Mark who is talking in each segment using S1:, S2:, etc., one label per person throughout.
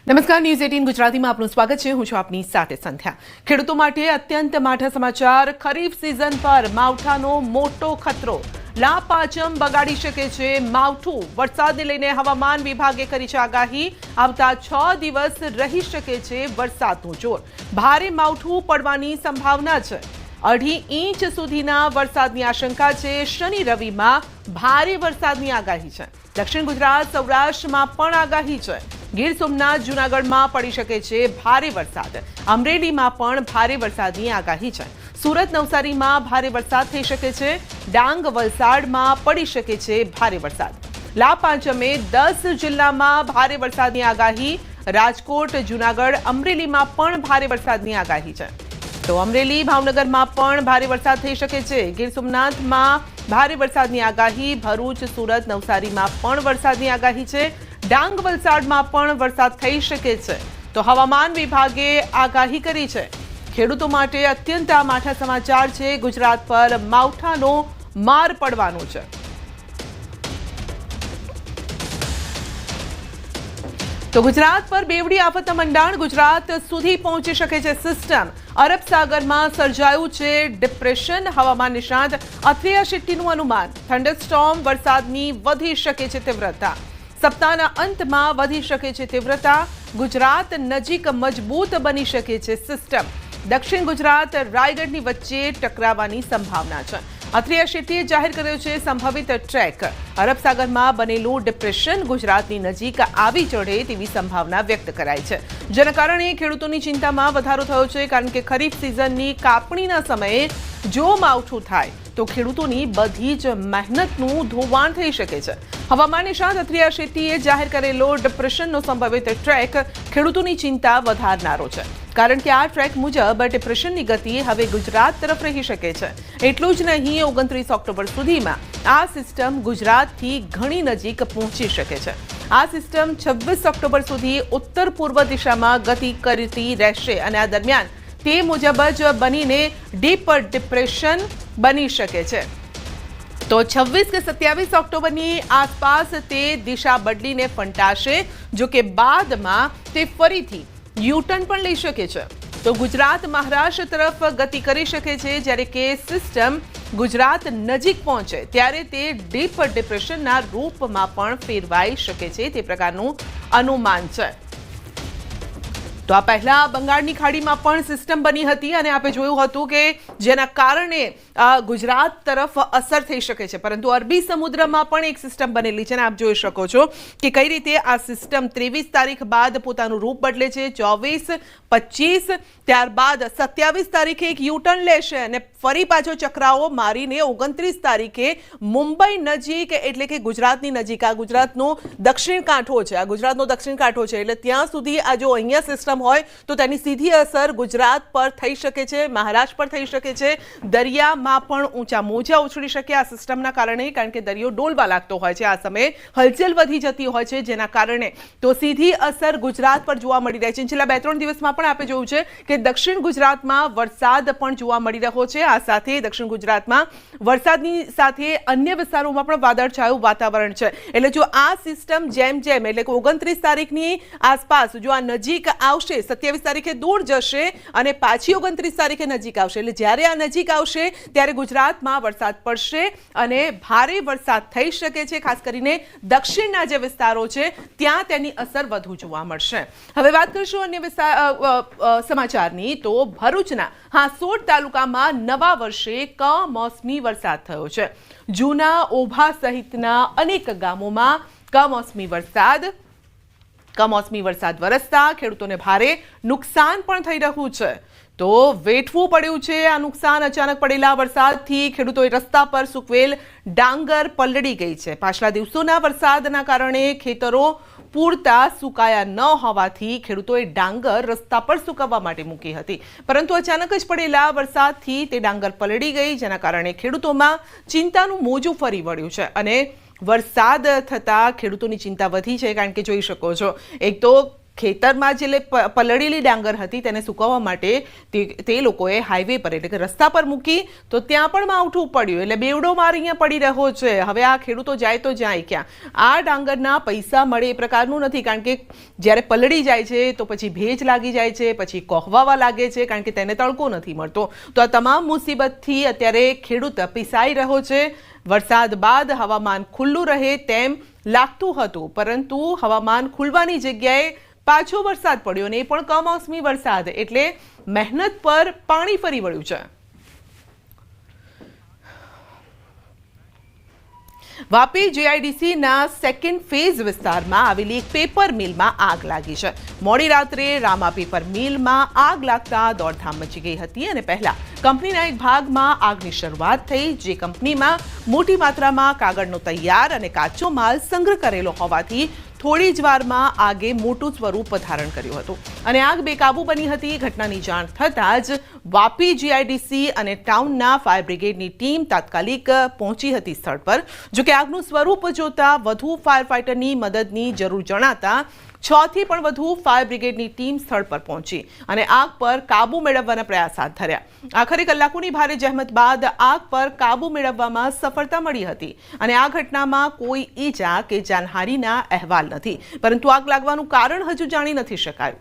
S1: નમસ્કાર, ન્યૂઝ 18 ગુજરાતીમાં આપનું સ્વાગત છે. હું છું આપની સાથે સંધ્યા. ખેડૂતો માટે અત્યંત માઠા સમાચાર. ખરીફ સિઝન પર માવઠાનો મોટો ખતરો. લાપાચમ બગાડી શકે છે માવઠું. વરસાદને લઈને હવામાન વિભાગે કરી છે આગાહી. આવતા 6 દિવસ રહી શકે છે વરસાદનું જોર. ભારે માવઠું પડવાની સંભાવના છે. 2.5 ઇંચ સુધીના વરસાદની આશંકા છે. શનિ રવિમાં ભારે વરસાદની આગાહી છે. દક્ષિણ ગુજરાત, સૌરાષ્ટ્રમાં પણ આગાહી છે. ગીર સોમનાથ, જૂનાગઢમાં પડી શકે છે ભારે વરસાદ. અમરેલીમાં પણ ભારે વરસાદની આગાહી છે. સુરત, નવસારીમાં ભારે વરસાદ થઈ શકે છે. ડાંગ, વલસાડમાં પડી શકે છે ભારે વરસાદ. લાપાંચમે 10 જિલ્લામાં ભારે વરસાદની આગાહી. રાજકોટ, જૂનાગઢ, અમરેલીમાં પણ ભારે વરસાદની આગાહી છે. તો અમરેલી, ભાવનગરમાં પણ ભારે વરસાદ થઈ શકે છે. ગીર સોમનાથમાં ભારે વરસાદની આગાહી. ભરૂચ, સુરત, નવસારીમાં પણ વરસાદની આગાહી છે. ડાંગ, વલસાડમાં પણ વરસાદ થઈ શકે છે. તો હવામાન વિભાગે આગાહી કરી છે. ખેડૂતો માટે અત્યંત માઠા સમાચાર છે. ગુજરાત પર માવઠાનો માર પડવાનો છે. તો ગુજરાત પર બેવડી આફતના મંડાણ. ગુજરાત સુધી પહોંચી શકે છે સિસ્ટમ. અરબ સાગરમાં સર્જાયું છે ડિપ્રેશન. હવામાન નિષ્ણાત અથિયા શેટ્ટીનું અનુમાન. થંડરસ્ટોર્મ, વરસાદની વધી શકે છે તીવ્રતા. સપ્તાહના અંતમાં વધી શકે છે તીવ્રતા. ગુજરાત નજીક મજબૂત બની શકે છે સિસ્ટમ. દક્ષિણ ગુજરાત, રાયગઢની વચ્ચે ટકરાવાની સંભાવના છે. અથિયા શેટ્ટીએ જાહેર કર્યો છે સંભવિત ટ્રેક. અરબ સાગરમાં બનેલું ડિપ્રેશન ગુજરાતની નજીક આવી ચઢે તેવી સંભાવના વ્યક્ત કરાઈ છે. જેના કારણે ખેડૂતોની ચિંતામાં વધારો થયો છે. કારણ કે ખરીફ સિઝનની કાપણીના સમયે જો માવઠું થાય તો ખેડૂતોની બધી જ મહેનતનું ધોવાણ થઈ શકે છે. હવામાન નિષ્ણાત અથિયા શેટ્ટીએ જાહેર કરેલો ડિપ્રેશનનો સંભવિત ટ્રેક ખેડૂતોની ચિંતા વધારનારો છે. કારણ કે આ ટ્રેક મુજબ ડિપ્રેશનની ગતિ હવે ગુજરાત તરફ રહી શકે છે. એટલું જ નહીં, 29 ઓક્ટોબર સુધીમાં આ સિસ્ટમ ગુજરાતથી ઘણી નજીક પહોંચી શકે છે. આ સિસ્ટમ 26 ઓક્ટોબર સુધી ઉત્તર પૂર્વ દિશામાં ગતિ કરતી રહેશે અને આ દરમિયાન તે મુજબ જ બનીને ડીપ ડિપ્રેશન બની શકે છે. તો 26 કે 27 ઓક્ટોબરની આસપાસ તે દિશા બદલીને ફંટાશે. જો કે બાદમાં તે ફરીથી યુટર્ન પણ લઈ શકે છે. તો ગુજરાત મહારાષ્ટ્ર તરફ ગતિ કરી શકે છે. જ્યારે કે સિસ્ટમ ગુજરાત નજીક પહોંચે ત્યારે તે ડીપ ડિપ્રેશનના રૂપમાં પણ ફેરવાઈ શકે છે. તે પ્રકારનું અનુમાન છે. તો આ પહેલા બંગાળની ખાડીમાં પણ સિસ્ટમ બની હતી અને આપણે જોયું હતું કે જેના કારણે ગુજરાત તરફ અસર થઈ શકે છે. પરંતુ અરબી સમુદ્રમાં પણ એક સિસ્ટમ બનેલી છે અને આપ જોઈ શકો છો કે કઈ રીતે આ સિસ્ટમ 23 તારીખ બાદ પોતાનું રૂપ બદલે છે. 24, 25, ત્યારબાદ 27 તારીખે એક યુટર્ન લેશે અને ફરી પાછો ચક્રાઓ મારીને 29 તારીખે મુંબઈ નજીક, એટલે કે ગુજરાતની નજીક, આ ગુજરાતનો દક્ષિણ કાંઠો છે, આ ગુજરાતનો દક્ષિણ કાંઠો છે, એટલે ત્યાં સુધી આ જો અહીંયા સિસ્ટમ હોય તો તેની સીધી અસર ગુજરાત પર થઈ શકે છે, મહારાષ્ટ્ર પર થઈ શકે છે. દરિયામાં પણ ઊંચા મોજા ઉછળી શકે આ સિસ્ટમના કારણે. કારણ કે દરિયો ડોલવા લાગતો હોય છે આ સમયે, હલચલ વધી જતી હોય છે, જેના કારણે તો સીધી અસર ગુજરાત પર જોવા મળી રહી છે. છેલ્લા 2-3 દિવસમાં પણ આપણે જોયું છે કે દક્ષિણ ગુજરાતમાં વરસાદ પણ જોવા મળી રહ્યો છે. આ સાથે દક્ષિણ ગુજરાતમાં વરસાદની સાથે અન્ય વિસ્તારોમાં પણ વાદળછાયું વાતાવરણ છે. એટલે જો આ સિસ્ટમ જેમ જેમ, એટલે કે 29 તારીખની આસપાસ જો આ નજીક આવશે, 27 તારીખે દૂર જશે અને પાછી 29 તારીખે નજીક આવશે. એટલે જ્યારે આ નજીક આવશે ત્યારે ગુજરાતમાં વરસાદ પડશે અને ભારે વરસાદ થઈ શકે છે. ખાસ કરીને દક્ષિણના જે વિસ્તારો છે ત્યાં તેની અસર વધુ જોવા મળશે. હવે વાત કરીશું અન્ય સમાચારની. તો ભરૂચના હાંસોટ તાલુકામાં નવા વર્ષે કમોસમી વરસાદ થયો છે. જૂના, ઓભા સહિતના અનેક ગામોમાં કમોસમી વરસાદ વરસતા ખેડૂતોને ભારે નુકસાન પણ થઈ રહ્યું છે. તો વેઠવું પડ્યું છે આ નુકસાન. અચાનક પડેલા વરસાદથી ખેડૂતોએ રસ્તા પર સૂકવેલ ડાંગર પલળી ગઈ છે. પાછલા દિવસોના વરસાદના કારણે ખેતરો પૂરતા સુકાયા ન હોવાથી ખેડૂતોએ ડાંગર રસ્તા પર સુકવવા માટે મૂકી હતી. પરંતુ અચાનક જ પડેલા વરસાદથી તે ડાંગર પલળી ગઈ, જેના કારણે ખેડૂતોમાં ચિંતાનું મોજું ફરી વળ્યું છે અને વરસાદ થતાં ખેડૂતોની ચિંતા વધી છે. કારણ કે જોઈ શકો છો, એક તો ખેતરમાં જે પલળેલી ડાંગર હતી તેને સુકવવા માટે તે લોકોએ હાઈવે પર એટલે કે રસ્તા પર મૂકી તો ત્યાં પણ માવઠું પડ્યું એટલે બેવડો માર અહીંયા પડી રહ્યો છે. હવે આ ખેડૂતો જાય તો જાય ક્યાં? આ ડાંગરના પૈસા મળે એ પ્રકારનું નથી, કારણ કે જ્યારે પલળી જાય છે તો પછી ભેજ લાગી જાય છે, પછી કોહવાવા લાગે છે કારણ કે તેને તડકો નથી મળતો. તો આ તમામ મુસીબતથી અત્યારે ખેડૂત પીસાઈ રહ્યો છે. વરસાદ બાદ હવામાન ખુલ્લું રહે તેમ લાગતું હતું, પરંતુ હવામાન ખુલવાની જગ્યાએ પાછો વરસાદ પડ્યો અને એ પણ કમોસમી વરસાદ, એટલે મહેનત પર પાણી ફરી વળ્યું છે. વાપી જીઆઈડીસીના સેકન્ડ ફેઝ વિસ્તારમાં આવેલી એક પેપર મિલમાં આગ લાગી છે. મોડી રાત્રે રામા પેપર મિલમાં આગ લાગતા દોડધામ મચી ગઈ હતી અને પહેલા કંપનીના એક ભાગમાં આગની શરૂઆત થઈ, જે કંપનીમાં મોટી માત્રામાં કાગળનો તૈયાર અને કાચો માલ સંગ્રહ કરેલો હોવાથી થોડી જ વારમાં આગે મોટું સ્વરૂપ ધારણ કર્યું હતું અને આગ બેકાબુ બની હતી. ઘટનાની જાણ થતાં જ વાપી જીઆઈડીસી અને ટાઉનના ફાયર બ્રિગેડની ટીમ તાત્કાલિક પહોંચી હતી સ્થળ પર. જોકે આગનું સ્વરૂપ જોતા વધુ ફાયર ફાઇટરની મદદની જરૂર જણાતા 6 થી પણ વધુ ફાયર બ્રિગેડની ટીમ સ્થળ પર પહોંચી અને આગ પર કાબુ મેળવવાના પ્રયાસ હાથ ધર્યા. આખરે કલાકોની ભારે જહેમત બાદ આગ પર કાબુ મેળવવામાં સફળતા મળી હતી અને આ ઘટનામાં કોઈ ઈજા કે જાનહાનિના અહેવાલ નથી, પરંતુ આગ લાગવાનું કારણ હજુ જાણી નથી શકાયું.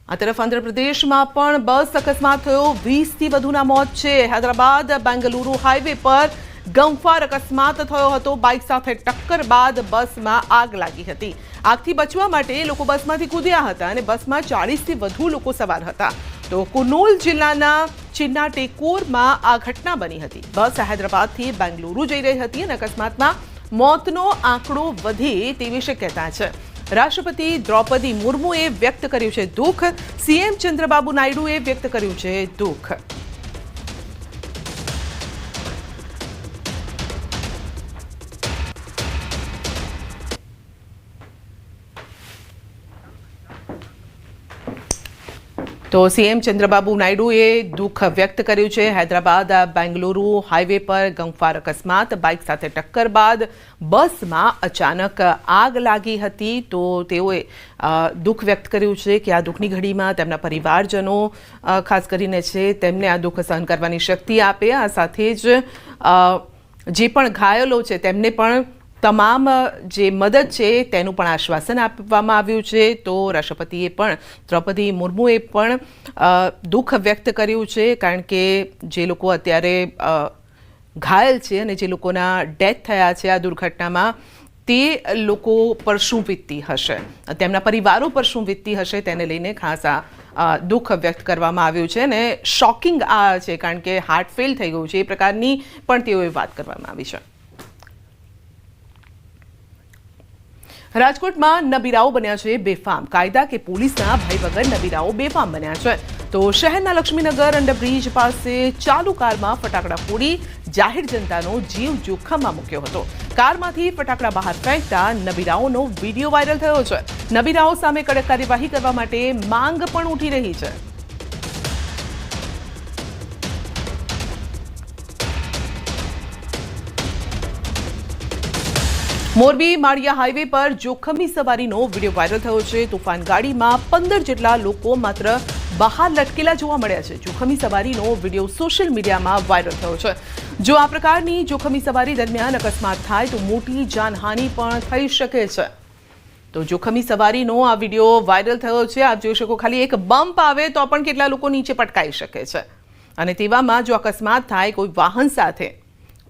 S1: આ તરફ આંધ્રપ્રદેશમાં પણ બસ અકસ્માત થયો, 20 થી વધુના મોત છે. હૈદરાબાદ બેંગલુરુ હાઈવે પર ગમખ્વાર અકસ્માત થયો હતો. બાઇક સાથે ટક્કર બાદ બસમાં આગ લાગી હતી. આગથી બચવા માટે લોકો બસમાંથી કૂદ્યા હતા અને બસમાં 40 થી વધુ લોકો સવાર હતા. તો કુર્નૂલ જિલ્લાના ચિન્નાટેકોરમાં આ ઘટના બની હતી. બસ હૈદરાબાદથી બેંગલુરુ જઈ રહી હતી અને અકસ્માતમાં મોતનો આંકડો વધે તેવી શક્યતા છે. રાષ્ટ્રપતિ દ્રૌપદી મુર્મુએ વ્યક્ત કર્યું છે દુઃખ. સીએમ ચંદ્રબાબુ નાયડુએ વ્યક્ત કર્યું છે દુઃખ. તો સીએમ ચંદ્રબાબુ નાયડુએ દુઃખ વ્યક્ત કર્યું છે. હૈદરાબાદ બેંગલુરુ હાઈવે પર ગમખ્વાર અકસ્માત, બાઇક સાથે ટક્કર બાદ બસમાં અચાનક આગ લાગી હતી. તો તેઓએ દુઃખ વ્યક્ત કર્યું છે કે આ દુઃખની ઘડીમાં તેમના પરિવારજનો ખાસ કરીને છે તેમને આ દુઃખ સહન કરવાની શક્તિ આપે. આ સાથે જ જે પણ ઘાયલો છે તેમને પણ તમામ જે મદદ છે તેનું પણ આશ્વાસન આપવામાં આવ્યું છે. તો રાષ્ટ્રપતિએ પણ દ્રૌપદી મુર્મુએ પણ દુઃખ વ્યક્ત કર્યું છે, કારણ કે જે લોકો અત્યારે ઘાયલ છે અને જે લોકોના ડેથ થયા છે આ દુર્ઘટનામાં, તે લોકો પર શું વીતતી હશે, તેમના પરિવારો પર શું વીતતી હશે, તેને લઈને ખાસ આ દુઃખ વ્યક્ત કરવામાં આવ્યું છે. અને શોકિંગ આ છે કારણ કે હાર્ટ ફેલ થઈ ગયું છે એ પ્રકારની પણ તેઓએ વાત કરવામાં આવી છે. રાજકોટમાં નબીરાઓ બન્યા છે બેફામ. કાયદા કે પોલીસના ભય વગર નબીરાઓ બેફામ બન્યા છે. તો શહેરના લક્ષ્મીનગર અંડરબ્રિજ પાસે ચાલુ કારમાં ફટાકડા ફોડી જાહેર જનતાનો જીવ જોખમમાં મૂક્યો હતો. કારમાંથી ફટાકડા બહાર ફેંકતા નબીરાઓનો વિડીયો વાયરલ થયો છે. નબીરાઓ સામે કડક કાર્યવાહી કરવા માટે માંગ પણ ઉઠી રહી છે. મોરબી માળિયા હાઈવે પર જોખમી સવારીનો વિડીયો વાયરલ થયો છે. તુફાન ગાડીમાં 15 જેટલા લોકો માત્ર બહાર લટકેલા જોવા મળ્યા છે. જોખમી સવારીનો વિડીયો સોશિયલ મીડિયામાં વાયરલ થયો છે. જો આ પ્રકારની જોખમી સવારી દરમિયાન અકસ્માત થાય તો મોટી જાનહાનિ પણ થઈ શકે છે. તો જોખમી સવારીનો આ વિડીયો વાયરલ થયો છે. આપ જોઈ શકો, ખાલી એક બમ્પ આવે તો પણ કેટલા લોકો નીચે પટકાઈ શકે છે. અને તેવામાં જો અકસ્માત થાય કોઈ વાહન સાથે,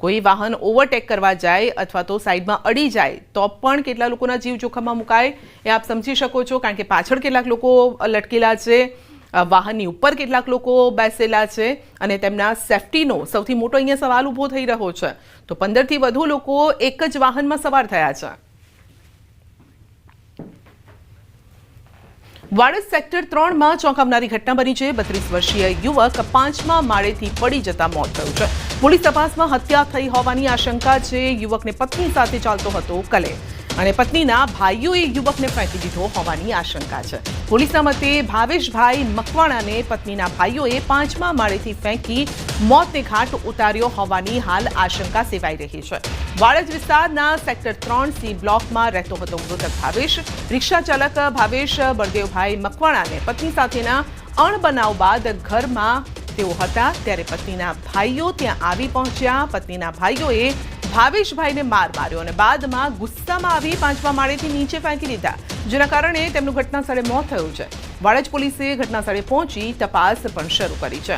S1: કોઈ વાહન ઓવરટેક કરવા જાય અથવા તો સાઈડમાં અડી જાય તો પણ કેટલા લોકોના જીવ જોખમમાં મુકાય એ આપ સમજી શકો છો, કારણ કે પાછળ કેટલાક લોકો લટકેલા છે, વાહનની ઉપર કેટલાક લોકો બેસેલા છે અને તેમના સેફટીનો સૌથી મોટો અહીંયા સવાલ ઊભો થઈ રહ્યો છે. તો 15 થી વધુ લોકો એક જ વાહનમાં સવાર થયા છે. વાડજ સેક્ટર 3માં ચોંકાવનારી ઘટના બની છે. 32 વર્ષીય યુવક 5મા માળેથી પડી જતા મોત થયું છે. પોલીસ તપાસમાં હત્યા થઈ હોવાની આશંકા છે. યુવકને પત્ની સાથે ચાલતો હતો કલે અને પત્નીના ભાઈઓએ યુવકને ફેંકી દીધો હોવાની આશંકા છે. પોલીસના મતે ભાવેશભાઈ મકવાણાને પત્નીના ભાઈઓએ 5મા માળેથી ફેંકી મોતને ઘાટ ઉતાર્યો હોવાની હાલ આશંકા સેવાઈ રહી છે. વાડજ વિસ્તારના સેક્ટર 3C બ્લોકમાં રહેતો હતો મૃતક ભાવેશ. રિક્ષા ચાલક ભાવેશ બળદેવભાઈ મકવાણાને પત્ની સાથેના અણબનાવ બાદ ઘરમાં તેઓ હતા ત્યારે પત્નીના ભાઈઓ ત્યાં આવી પહોંચ્યા. પત્નીના ભાઈઓએ ભાવેશભાઈને માર માર્યો અને બાદમાં ગુસ્સામાં આવી 5મા માળેથી નીચે ફેંકી દીધા, જેના કારણે તેમનું ઘટના સ્થળે મોત થયું છે. વાડજ પોલીસે ઘટના સ્થળે પહોંચી તપાસ પણ શરૂ કરી છે.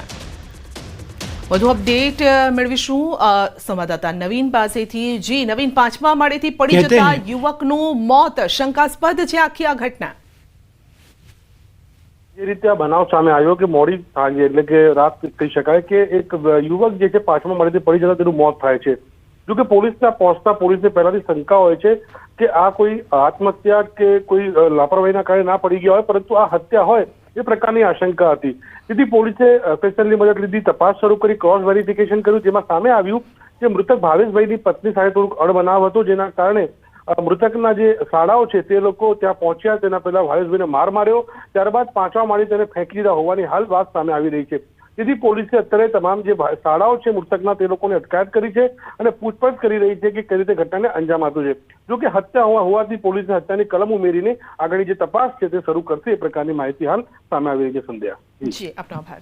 S1: વધુ અપડેટ મેળવીશું સંવાદદાતા નવીન પાસેથી. જી નવીન, 5મા માળેથી પડી જતા યુવકનું મોત શંકાસ્પદ છે આખી આ ઘટના.
S2: જે રીતે આ બનાવ સામે આવ્યો કે મોડી સાંજે એટલે કે રાત કહી શકાય કે એક યુવક જે છે 5મા માળેથી પડી જતા તેનું મોત થાય છે. જો કે પોલીસના પહોંચતા પોલીસને પહેલાથી શંકા હોય છે કે આ કોઈ આત્મહત્યા કે કોઈ લાપરવાહીના કારણે ના પડી ગયા હોય, પરંતુ આ હત્યા હોય એ પ્રકારની આશંકા હતી. તેથી પોલીસે એફએસએલની મદદ લીધી, તપાસ શરૂ કરી, ક્રોસ વેરિફિકેશન કર્યું, જેમાં સામે આવ્યું કે મૃતક ભાવેશભાઈની પત્ની સાથે થોડુંક અણબનાવ હતો, જેના કારણે મૃતકના જે શાળાઓ છે તે લોકો ત્યાં પહોંચ્યા. તેના પહેલા ભાવેશભાઈને માર માર્યો, ત્યારબાદ 5મા માળે તેને ફેંકી દીધા હોવાની હાલ વાત સામે આવી રહી છે. તેથી પોલીસે અત્યારે તમામ જે શાળાઓ છે મૃતકના તે લોકોને અટકાયત કરી છે અને પૂછપરછ કરી રહી છે કે કઈ રીતે ઘટનાને અંજામ આપ્યો છે. જો કે હત્યા હોવાથી પોલીસે હત્યાની કલમ ઉમેરીને આગળની જે તપાસ છે તે શરૂ કરશે, એ પ્રકારની માહિતી હાલ સામે આવી રહી છે. સંધ્યા
S1: જી, આપનો આભાર.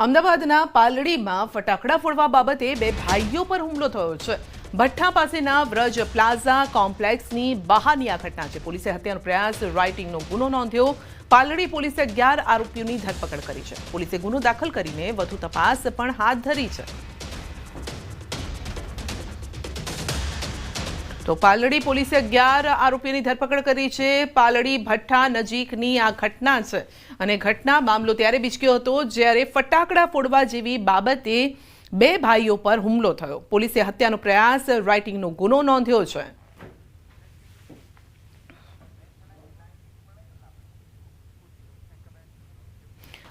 S1: અમદાવાદના પાલડીમાં ફટાકડા ફોડવા બાબતે 2 ભાઈઓ પર હુમલો થયો છે. ભઠ્ઠા પાસેના વ્રજ પ્લાઝા કોમ્પ્લેક્સની બહારની આ ઘટના છે. પોલીસે હત્યાનો પ્રયાસ રાઇટિંગનો ગુનો નોંધ્યો. પાલડી પોલીસે 11 આરોપીઓની ધરપકડ કરી છે. પોલીસે ગુનો દાખલ કરીને વધુ તપાસ પણ હાથ ધરી છે. તો પાલડી પોલીસે 11 આરોપીઓની ધરપકડ કરી છે. પાલડી ભઠ્ઠા નજીકની આ ઘટના છે અને ઘટના મામલો ત્યારે બીચક્યો હતો જ્યારે ફટાકડા ફોડવા જેવી બાબતે 2 ભાઈઓ પર હુમલો થયો. પોલીસે હત્યાનો પ્રયાસ રાઇટિંગનો ગુનો નોંધ્યો છે.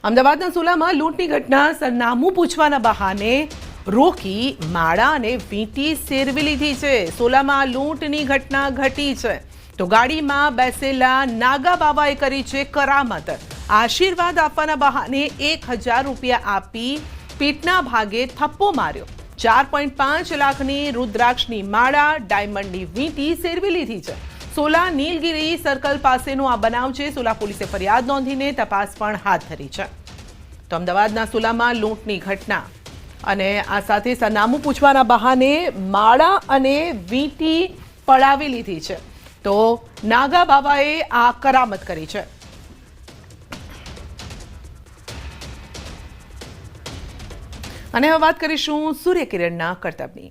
S1: અમદાવાદના સોલામાં લૂંટની ઘટના સરનામું પૂછવાના બહાને રોકી માળા અને વીંટી સેરવી લીધી છે. સોલામાં લૂંટની ઘટના ઘટી છે તો ગાડીમાં બેસેલા નાગા બાબાએ કરી છે કરામત. આશીર્વાદ આપવાના બહાને 1000 રૂપિયા આપી પીઠના ભાગે થપ્પો માર્યો. 4.5 લાખની રુદ્રાક્ષની માળા, ડાયમંડની વીંટી સેરવી લીધી છે. સોલા નીલગિરી સર્કલ પાસેનો આ બનાવ છે. સોલા પોલીસે ફરિયાદ નોંધીને તપાસ પણ હાથ ધરી છે. તો અમદાવાદના સોલામાં લૂંટની ઘટના અને આ સાથે સરનામું પૂછવાના બહાને માળા અને વીંટી પડાવી લીધી છે. તો નાગા બાબાએ આ કરામત કરી છે. અને હવે વાત કરીશું સૂર્યકિરણના કરતબની.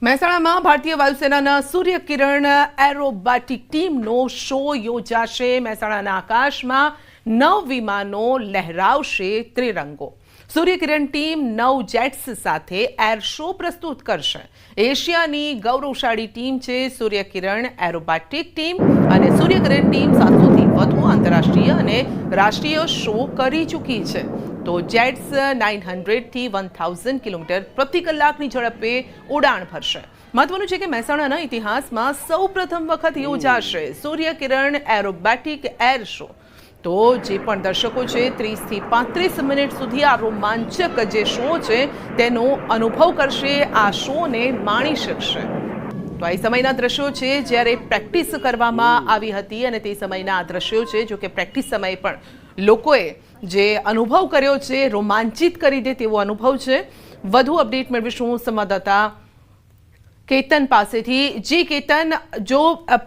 S1: મહેસાણામાં ભારતીય વાયુસેનાના સૂર્યકિરણ એરોબેટિક ટીમનો શો યોજાશે. મહેસાણાના આકાશમાં 9 વિમાનો લહેરાવશે ત્રિરંગો. સૂર્યકિરણ ટીમ 9 જેટ્સ સાથે એર શો પ્રસ્તુત કરશે. એશિયાની ગૌરવશાળી ટીમ છે સૂર્યકિરણ એરોબેટિક ટીમ અને સૂર્યકિરણ ટીમ 700થી વધુ આંતરરાષ્ટ્રીય અને રાષ્ટ્રીય શો કરી ચૂકી છે. તો જેટ્સ 900 થી 1000 કિલોમીટર પ્રતિ કલાકની ઝડપે ઉડાણ ભરશે. મહત્વનું છે કે મહેસાણાના ઇતિહાસમાં સૌપ્રથમ વખત યોજાશે સૂર્યકિરણ એરોબેટિક એર શો. તો જે પણ દર્શકો છે 30 થી 35 મિનિટ સુધી આ રોમાંચક જે શો છે તેનો અનુભવ કરશે, આ શોને માણી શકશે. તો આ સમયના દ્રશ્યો છે જ્યારે પ્રેક્ટિસ કરવામાં આવી હતી અને તે સમયના આ દ્રશ્યો છે. જો કે પ્રેક્ટિસ સમયે પણ લોકોએ જે અનુભવ કર્યો છે રોમાંચિત કરી દે તેવો અનુભવ છે. વધુ અપડેટ મેળવીશું સંવાદદાતા કેતન પાસેથી. જી કેતન, જો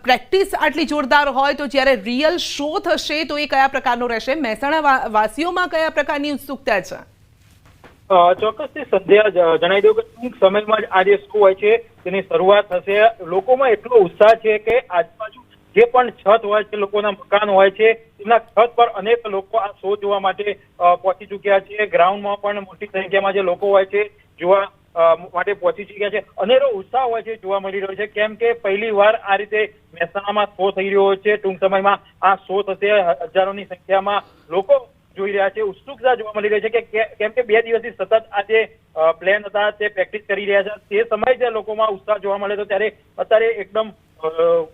S1: પ્રેક્ટિસ આટલી જોરદાર હોય તો જ્યારે રિયલ શો થશે તો એ કયા પ્રકારનો રહેશે? મહેસાણા વાસીઓમાં કયા પ્રકારની ઉત્સુકતા છે?
S3: ચોક્કસથી સંધ્યા, જણાવી દઉં કે ટૂંક સમયમાં જ આ જે શો હોય છે તેની શરૂઆત થશે. લોકોમાં એટલો ઉત્સાહ છે કે આજુબાજુ જે પણ છત હોય છે, લોકોના મકાન હોય છે, તેમના છત પર અનેક લોકો આ શો જોવા માટે પહોંચી ચૂક્યા છે. ગ્રાઉન્ડમાં પણ મોટી સંખ્યામાં જે લોકો હોય છે જોવા માટે પહોંચી ચૂક્યા છે. અનેરો ઉત્સાહ હોય છે જોવા મળી રહ્યો છે, કેમ કે પહેલી વાર આ રીતે મહેસાણામાં શો થઈ રહ્યો છે. ટૂંક સમયમાં આ શો થશે. હજારોની સંખ્યામાં લોકો જોઈ રહ્યા છે. ઉત્સુકતા જોવા મળી રહી છે કે કેમ કે 2 દિવસથી સતત આ જે પ્લેન હતા તે પ્રેક્ટિસ કરી રહ્યા છે. તે સમયે જે લોકોમાં ઉત્સાહ જોવા મળે તો ત્યારે અત્યારે એકદમ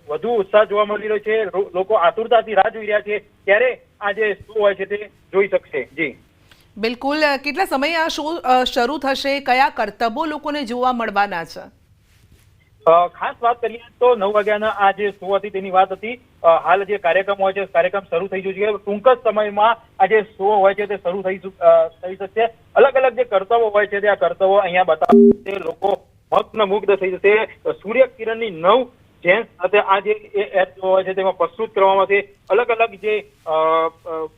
S3: વધુ ઉત્સાહ જોવા મળી રહ્યો છે. લોકો આતુરતાથી રાહ જોઈ રહ્યા છે ત્યારે આ જે શો હોય છે તે જોઈ શકશે. જી
S1: બિલકુલ. કેટલા સમયે આ શો શરૂ થશે? કયા કરતબો લોકોને જોવા મળવાના છે?
S3: ખાસ વાત કરીએ તો 9 વાગ્યાના આ જે શો હતી તેની વાત હતી. હાલ જે કાર્યક્રમ હોય છે કાર્યક્રમ શરૂ થઈ ગયો છે. ટૂંક જ સમયમાં આ જે શો હોય છે તે શરૂ થઈ શકશે. અલગ અલગ જે કરતબો હોય છે તે આ કરતબો અહીંયા બતાવશે. લોકો મગ્ન થઈ જશે. સૂર્ય કિરણની 9 જેન્સ સાથે આ જે એપ હોય છે તેમાં પ્રસ્તુત કરવામાં આવશે. અલગ અલગ જે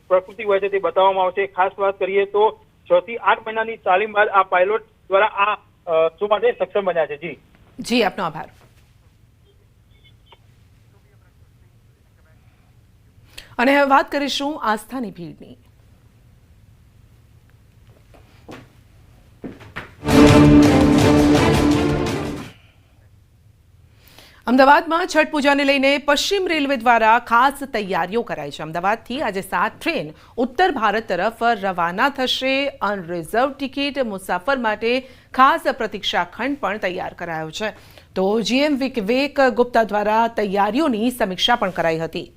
S3: પ્રકૃતિ હોય છે તે બતાવવામાં આવશે. ખાસ વાત કરીએ તો 6 થી 8 મહિનાની તાલીમ બાદ આ પાયલોટ દ્વારા આ શો માટે સક્ષમ બન્યા છે.
S1: જી આપનો આભાર. અને હવે વાત કરીશું આસ્થાની ભીડની. અમદાવાદમાં છઠ પૂજાને લઈને પશ્ચિમ રેલવે દ્વારા ખાસ તૈયારીઓ કરાઈ છે. અમદાવાદથી આજે 7 ટ્રેન ઉત્તર ભારત તરફ રવાના થશે. અનરિઝર્વ ટિકિટ મુસાફર માટે ખાસ પ્રતીક્ષા ખંડ પણ તૈયાર કરાયો છે. તો જીએમ વિવેક ગુપ્તા દ્વારા તૈયારીઓની સમીક્ષા પણ કરાઈ હતી.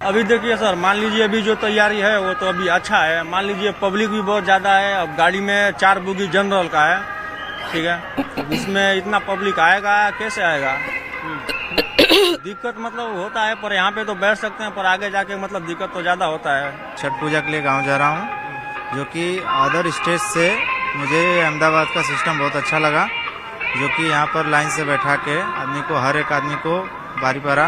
S4: अभी देखिए सर, मान लीजिए अभी जो तैयारी है वो तो अभी अच्छा है. मान लीजिए पब्लिक भी बहुत ज्यादा है. अब गाड़ी में 4 बोगी जनरल का है, ठीक है. इसमें इतना पब्लिक आएगा कैसे आएगा? दिक्कत मतलब होता है, पर यहाँ पे तो बैठ सकते हैं, पर आगे जाके मतलब दिक्कत तो ज्यादा होता है.
S5: छठ पूजा के लिए गांव जा रहा हूँ, जो कि अदर स्टेट से मुझे अहमदाबाद का सिस्टम बहुत अच्छा लगा, जो कि यहाँ पर लाइन से बैठा के आदमी को, हर एक आदमी को बारी पारा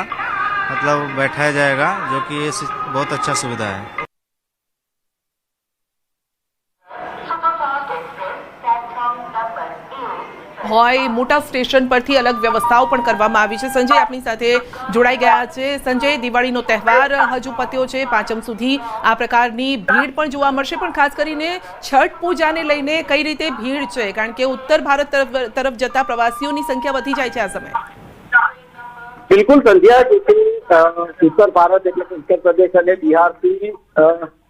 S5: मतलब बैठाया जाएगा, जो कि ये बहुत अच्छा सुविधा है.
S1: હોય મોટા સ્ટેશન પરથી અલગ વ્યવસ્થાઓ પણ કરવામાં આવી છે. સંજય આપણી સાથે જોડાઈ ગયા છે. સંજય, દિવાળીનો તહેવાર હજુ પત્યો છે. 5મ સુધી આ પ્રકારની ભીડ પણ જોવા મળશે, પણ ખાસ કરીને છઠ પૂજાને લઈને કઈ રીતે ભીડ છે? કારણ કે ઉત્તર ભારત તરફ જતા પ્રવાસીઓની સંખ્યા વધી જાય છે આ સમયે.
S6: બિલકુલ સંધ્યા, ઉત્તર ભારત એટલે કે ઉત્તર પ્રદેશ અને બિહારથી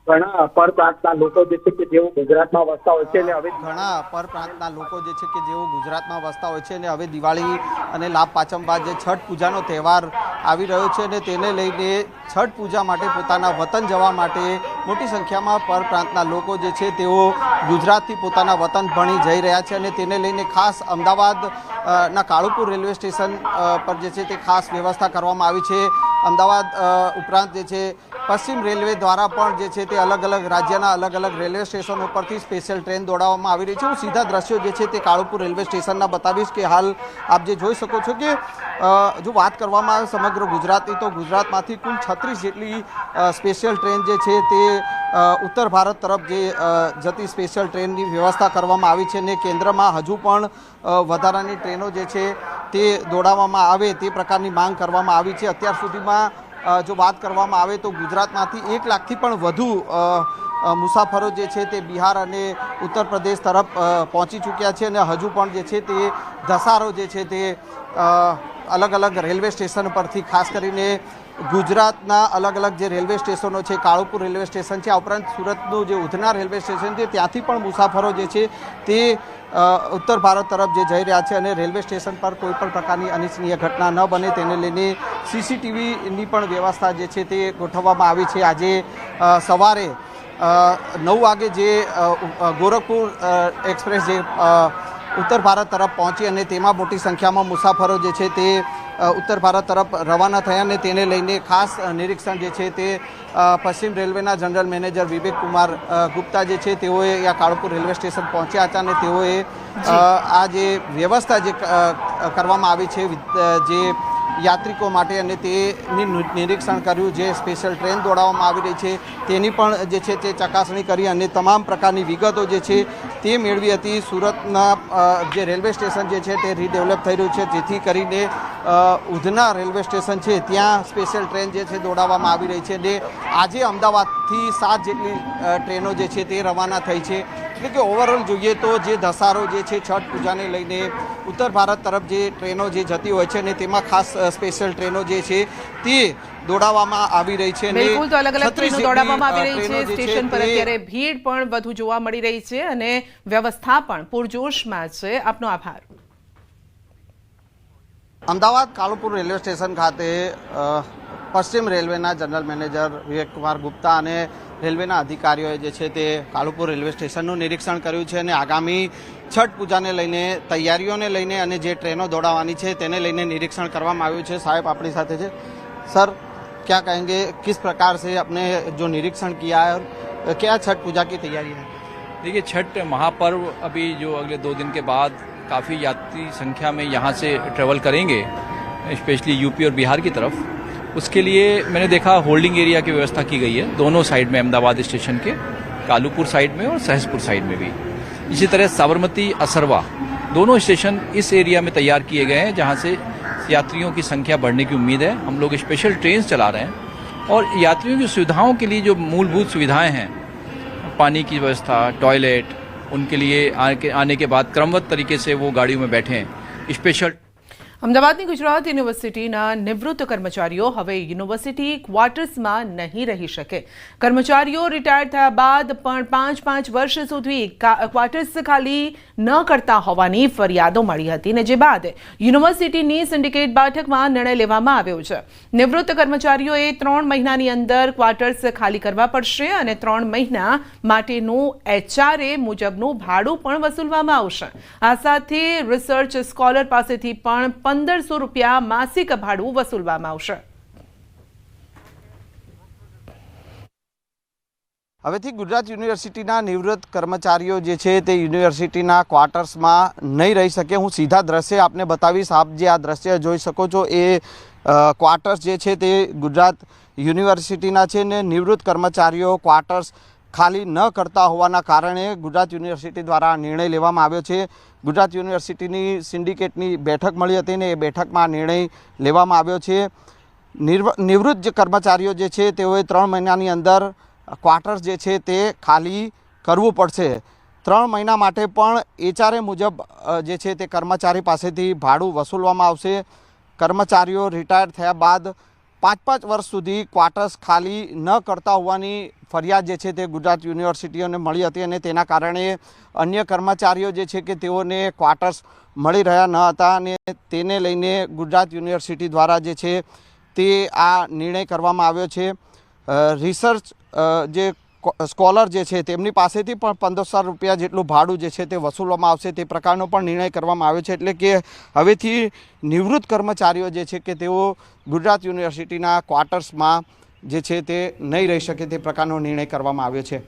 S6: ઘણા પરપ્રાંતના લોકો જે છે કે જેઓ ગુજરાતમાં વસતા હોય છે અને હવે ઘણા પરપ્રાંતના લોકો જે છે કે જેઓ ગુજરાતમાં વસતા હોય છે અને હવે દિવાળી અને લાભ પાંચમ બાદ જે છઠ પૂજાનો તહેવાર આવી રહ્યો છે અને તેને લઈને છઠ પૂજા માટે પોતાના વતન જવા માટે મોટી સંખ્યામાં પરપ્રાંતના લોકો જે છે તેઓ ગુજરાતથી પોતાના વતન ભણી જઈ રહ્યા છે અને તેને લઈને ખાસ અમદાવાદ ના કાળુપુર રેલવે સ્ટેશન પર જે છે તે ખાસ વ્યવસ્થા કરવામાં આવી છે. અમદાવાદ ઉપરાંત જે છે પશ્ચિમ રેલવે દ્વારા પણ જે છે તે અલગ અલગ રાજ્યના અલગ અલગ રેલવે સ્ટેશનો પરથી સ્પેશિયલ ટ્રેન દોડાવવામાં આવી રહી છે. હું સીધા દ્રશ્યો જે છે તે કાળુપુર રેલવે સ્ટેશનના બતાવીશ કે હાલ આપ જે જોઈ શકો છો કે જો વાત કરવામાં આવે સમગ્ર ગુજરાતની તો ગુજરાતમાંથી કુલ 36 જેટલી સ્પેશિયલ ટ્રેન જે છે તે ઉત્તર ભારત તરફ જે જતી સ્પેશિયલ ટ્રેનની વ્યવસ્થા કરવામાં આવી છે અને કેન્દ્રમાં હજુ પણ વધારાની ટ્રેનો જે છે તે દોડાવવામાં આવે તે પ્રકારની માંગ કરવામાં આવી છે. અત્યાર સુધીમાં જો વાત કરવામાં આવે તો ગુજરાતમાંથી 1 લાખથી પણ વધુ મુસાફરો જે છે તે બિહાર અને ઉત્તર પ્રદેશ તરફ પહોંચી ચૂક્યા છે અને હજુ પણ જે છે તે ધસારો જે છે તે અલગ અલગ રેલવે સ્ટેશન પરથી ખાસ કરીને ગુજરાતના અલગ અલગ જે રેલવે સ્ટેશનો છે, કાળુપુર રેલવે સ્ટેશન છે, આ ઉપરાંત સુરતનું જે ઉધના રેલવે સ્ટેશન છે ત્યાંથી પણ મુસાફરો જે છે તે ઉત્તર ભારત તરફ જે જઈ રહ્યા છે અને રેલવે સ્ટેશન પર કોઈ પણ પ્રકારની અનિચ્છનીય ઘટના ન બને તેને લઈને સીસીટીવીની પણ વ્યવસ્થા જે છે તે ગોઠવવામાં આવી છે. આજે સવારે 9 વાગે જે ગોરખપુર એક્સપ્રેસ જે ઉત્તર ભારત તરફ પહોંચી અને તેમાં મોટી સંખ્યામાં મુસાફરો જે છે તે ઉત્તર ભારત તરફ રવાના થયા અને તેને લઈને ખાસ નિરીક્ષણ જે છે તે પશ્ચિમ રેલવેના જનરલ મેનેજર વિવેક કુમાર ગુપ્તા જે છે તેઓએ આ કાળુપુર રેલવે સ્ટેશન પહોંચ્યા હતા અને તેઓએ આ જે વ્યવસ્થા જે કરવામાં આવી છે જે યાત્રિકો માટે અને તેની નિરીક્ષણ કર્યું. જે સ્પેશિયલ ટ્રેન દોડાવવામાં આવી રહી છે તેની પણ જે છે તે ચકાસણી કરી અને તમામ પ્રકારની વિગતો જે છે તે મેળવી હતી. સુરતના જે રેલવે સ્ટેશન જે છે તે રીડેવલપ થઈ રહ્યું છે, જેથી કરીને ઉધના રેલવે સ્ટેશન છે ત્યાં સ્પેશિયલ ટ્રેન જે છે દોડાવવામાં આવી રહી છે અને આજે અમદાવાદથી 7 જેટલી ટ્રેનો જે છે તે રવાના થઈ છે. એટલે કે ઓવરઓલ જોઈએ તો જે ધસારો જે છે છઠ પૂજાને લઈને ઉત્તર ભારત તરફ જે ટ્રેનો જે જતી હોય છે ને તેમાં ખાસ સ્પેશિયલ ટ્રેનો જે છે તે દોડાવવામાં આવી રહી છે.
S1: બિલકુલ, તો અલગ અલગ ટ્રેનો દોડાવવામાં આવી રહી છે. સ્ટેશન પર અત્યારે ભીડ પણ વધુ જોવા મળી રહી છે અને વ્યવસ્થા પણ પૂરજોશમાં છે. આપનો આભાર.
S6: અમદાવાદ કાલુપુર રેલવે સ્ટેશન ખાતે પશ્ચિમ રેલવેના જનરલ મેનેજર વિવેક કુમાર ગુપ્તા અને રેલવેના અધિકારીઓએ જે છે તે કાલુપુર રેલવે સ્ટેશનનું નિરીક્ષણ કર્યું છે અને આગામી છઠ પૂજાને લઈને તૈયારીઓને લઈને અને જે ટ્રેનો દોડાવવાની છે તેને લઈને નિરીક્ષણ કરવામાં આવ્યું છે. સાહેબ આપણી સાથે છે. सर क्या कहेंगे, किस प्रकार से आपने जो निरीक्षण किया है, क्या छठ पूजा की तैयारी है?
S7: देखिए, छठ महापर्व अभी जो अगले 2 दिन के बाद काफ़ी यात्री संख्या में यहाँ से ट्रेवल करेंगे, स्पेशली यूपी और बिहार की तरफ. उसके लिए मैंने देखा होल्डिंग एरिया की व्यवस्था की गई है दोनों साइड में, अहमदाबाद स्टेशन के कालूपुर साइड में और सहसपुर साइड में भी. इसी तरह साबरमती असरवा दोनों स्टेशन इस एरिया में तैयार किए गए हैं जहाँ से यात्रियों की संख्या बढ़ने की उम्मीद है. हम लोग स्पेशल ट्रेन चला रहे हैं और यात्रियों की सुविधाओं के लिए जो मूलभूत सुविधाएं हैं, पानी की व्यवस्था, टॉयलेट, उनके लिए आने के बाद क्रमबद्ध तरीके से वो गाड़ियों में बैठें. स्पेशल
S1: અમદાવાદની ગુજરાત યુનિવર્સિટીના નિવૃત્ત કર્મચારીઓ હવે યુનિવર્સિટી ક્વાર્ટર્સમાં નહીં રહી શકે. કર્મચારીઓ રિટાયર થયા બાદ પણ 5 વર્ષ સુધી ક્વાર્ટર્સ ખાલી ન કરતા હોવાની ફરિયાદો મળી હતી અને જે બાદ યુનિવર્સિટીની સિન્ડિકેટ બેઠકમાં નિર્ણય લેવામાં આવ્યો છે. નિવૃત્ત કર્મચારીઓએ 3 મહિનાની અંદર ક્વાર્ટર્સ ખાલી કરવા પડશે અને 3 મહિના માટેનું HRA મુજબનું ભાડું પણ વસૂલવામાં આવશે. આ સાથે રિસર્ચ સ્કોલર પાસેથી પણ 1500 રૂપિયા માસિક ભાડું વસૂલવામાં આવશે.
S6: હવેથી ગુજરાત યુનિવર્સિટીના નિવૃત્ત કર્મચારીઓ જે છે તે યુનિવર્સિટીના ક્વાર્ટર્સમાં નહીં રહી શકે. હું સીધા દ્રશ્ય આપને બતાવીશ. આપ જે આ દ્રશ્ય જોઈ શકો છો એ ક્વાર્ટર્સ જે છે તે ગુજરાત યુનિવર્સિટીના છે ને નિવૃત્ત કર્મચારીઓ ક્વાર્ટર્સ ખાલી ન કરતા હોવાના કારણે ગુજરાત યુનિવર્સિટી દ્વારા નિર્ણય લેવામાં આવ્યો છે. ગુજરાત યુનિવર્સિટીની સિન્ડિકેટની બેઠક મળી હતી ને એ બેઠકમાં નિર્ણય લેવામાં આવ્યો છે. નિવૃત્ત જે કર્મચારીઓ જે છે તેઓએ 3 મહિનાની અંદર ક્વાર્ટર્સ જે છે તે ખાલી કરવું પડશે. 3 મહિના માટે પણ HRA મુજબ જે છે તે કર્મચારી પાસેથી ભાડું વસૂલવામાં આવશે. કર્મચારીઓ રિટાયર થયા બાદ 5 વર્ષ સુધી ક્વાર્ટર્સ ખાલી ન કરતા હોવાની ફરિયાદ જે છે તે ગુજરાત યુનિવર્સિટીઓને મળી હતી અને તેના કારણે અન્ય કર્મચારીઓ જે છે કે તેઓને ક્વાર્ટર્સ મળી રહ્યા ન હતા અને તેને લઈને ગુજરાત યુનિવર્સિટી દ્વારા જે છે તે આ નિર્ણય કરવામાં આવ્યો છે. રિસર્ચ જે સ્કોલર જે છે તેમની પાસેથી પણ 1500 રૂપિયા જેટલું ભાડું જે છે તે વસૂલવામાં આવશે તે પ્રકારનો પણ નિર્ણય કરવામાં આવ્યો છે. એટલે કે હવેથી નિવૃત્ત કર્મચારીઓ જે છે કે તેઓ ગુજરાત યુનિવર્સિટીના ક્વાર્ટર્સમાં જે છે તે નહીં રહી શકે તે પ્રકારનો નિર્ણય કરવામાં આવ્યો છે.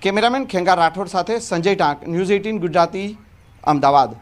S6: કેમેરામેન ખેંગા રાઠોડ સાથે સંજય ટાંક, ન્યૂઝ 18 ગુજરાતી, અમદાવાદ.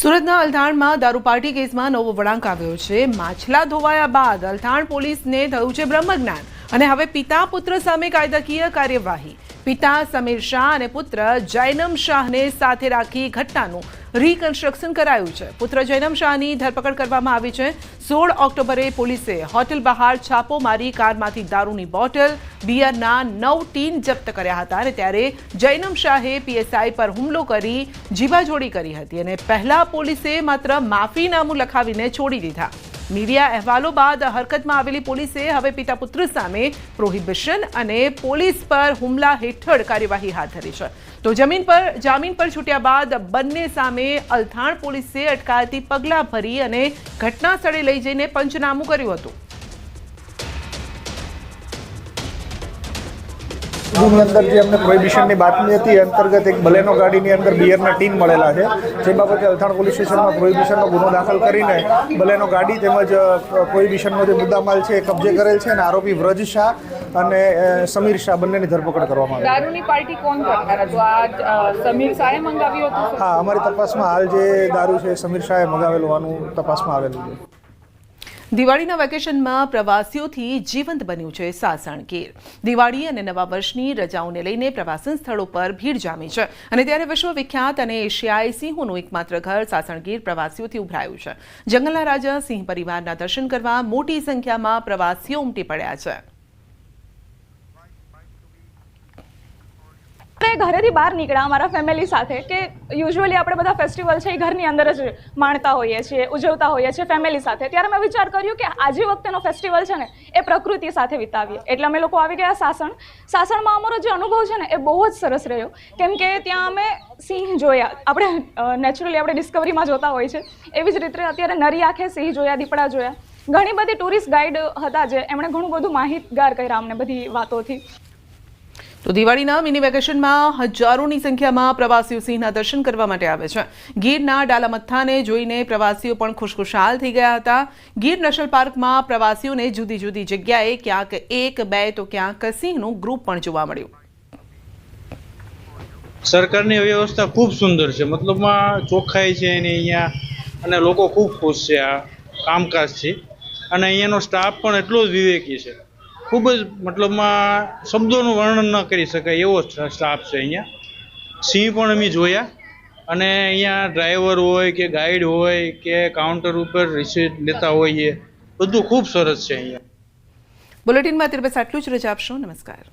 S1: સુરતના અલથાણમાં દારૂ પાર્ટી કેસમાં નવો વળાંક આવ્યો છે. માછલા ધોવાયા બાદ અલથાણ પોલીસને થયું છે બ્રહ્મજ્ઞાન અને હવે પિતા પુત્ર સામે કાયદાકીય કાર્યવાહી. પિતા સમીર શાહ અને પુત્ર જૈનમ શાહને સાથે રાખી ઘટનાનું રિકન્સ્ટ્રક્શન કરાયું છે. પુત્ર જૈનમ શાહની ધરપકડ કરવામાં આવી છે. 16 ઓક્ટોબરે પોલીસે હોટેલ બહાર છાપો મારી કારમાંથી દારૂની બોટલ, બિયરના 9 ટીન જપ્ત કર્યા હતા અને ત્યારે જૈનમ શાહે PSI પર હુમલો કરી જીવાજોડી કરી હતી અને પહેલા પોલીસે માત્ર માફીનામું લખાવીને છોડી દીધા. મીડિયા અહેવાલો બાદ હરકતમાં આવેલી પોલીસે હવે પિતા પુત્ર સામે પ્રોહિબિશન અને પોલીસ પર હુમલા હેઠળ કાર્યવાહી હાથ ધરી છે. તો જામીન પર છૂટ્યા બાદ બંને સામે અલથાણ પોલીસે અટકાયતી પગલાં ભરી અને ઘટના સ્થળે લઈ જઈને પંચનામું કર્યું હતું.
S8: ની અંદર જે અમને પ્રોહિબિશનની બાતમી હતી એ અંતર્ગત એક બલેનો ગાડીની અંદર બિયરના ટીન મળેલા છે. જે બાબતે અલથાણ પોલીસ સ્ટેશનમાં પ્રોહિબિશનનો ગુનો દાખલ કરીને બલેનો ગાડી તેમજ પ્રોહિબિશનનો જે મુદ્દામાલ છે એ કબજે કરેલ છે અને આરોપી વ્રજ શાહ અને સમીર શાહ બંનેની ધરપકડ કરવામાં આવી.
S9: દારૂની પાર્ટી કોણ કરનાર હતું? આ સમીર શાહે મંગાવ્યું હતું?
S8: હા, અમારી તપાસમાં હાલ જે દારૂ છે સમીર શાહે મંગાવેલું હોવાનું તપાસમાં આવેલું છે.
S1: દિવાળીના વેકેશનમાં પ્રવાસીઓથી જીવંત બન્યું છે સાસણ ગીર. દિવાળી અને નવા વર્ષની રજાઓને લઈને પ્રવાસન સ્થળો પર ભીડ જામી છે અને ત્યારે વિશ્વવિખ્યાત અને એશિયાઈ સિંહોનું એકમાત્ર ઘર સાસણ ગીર પ્રવાસીઓથી ઉભરાયું છે. જંગલના રાજા સિંહ પરિવારના દર્શન કરવા મોટી સંખ્યામાં પ્રવાસીઓ ઉમટી પડ્યા છે.
S10: ઘરેથી બહાર નીકળ્યા અમારા ફેમિલી સાથે કે યુઝ્યુઅલી આપણે બધા ફેસ્ટિવલ છે એ ઘરની અંદર જ માણતા હોઈએ છીએ, ઉજવતા હોઈએ છીએ ફેમિલી સાથે. ત્યારે મેં વિચાર કર્યું કે આજે વખતેનો ફેસ્ટિવલ છે ને એ પ્રકૃતિ સાથે વિતાવીએ. એટલે અમે લોકો આવી ગયા સાસણ. સાસણમાં અમારો જે અનુભવ છે ને એ બહુ જ સરસ રહ્યો, કેમ કે ત્યાં અમે સિંહ જોયા. આપણે નેચરલી આપણે ડિસ્કવરીમાં જોતા હોય છે એવી જ રીતે અત્યારે નરી આંખે સિંહ જોયા, દીપડા જોયા. ઘણી બધી ટુરિસ્ટ ગાઈડ હતા જે એમણે ઘણું બધું માહિતગાર કર્યા અમને બધી વાતોથી.
S1: તો દિવાળીના મિની વેકેશનમાં હજારોની સંખ્યામાં પ્રવાસીઓ સિંહના દર્શન કરવા માટે આવે છે. ગીરના ડાલામથ્થાને જોઈને પ્રવાસીઓ પણ ખુશખુશાલ થઈ ગયા હતા. ગીર નેશનલ પાર્કમાં પ્રવાસીઓને જુદી જુદી જગ્યાએ ક્યાંક 1, 2 તો ક્યાંક સિંહનું ગ્રુપ પણ જોવા મળ્યું.
S11: સરકારની વ્યવસ્થા ખૂબ સુંદર છે, મતલબમાં ચોખ્ખાઈ છે એની અહીંયા, અને લોકો ખૂબ ખુશ છે આ કામકાજથી. અને અહીંયાનો સ્ટાફ પણ એટલો જ વિવેકી છે, ખૂબ જ મતલબમાં શબ્દોનું વર્ણન ન કરી શકાય એવો સ્ટાફ છે અહીંયા. સિંહ પણ અમે જોયા, અને અહીંયા ડ્રાઈવર હોય કે ગાઈડ હોય કે કાઉન્ટર ઉપર રિસીટ લેતા હોઈએ, બધું ખૂબ સરસ છે અહીંયા.
S1: બુલેટિનમાં અત્યારે બસ આટલું જ. રજા આપશો. નમસ્કાર.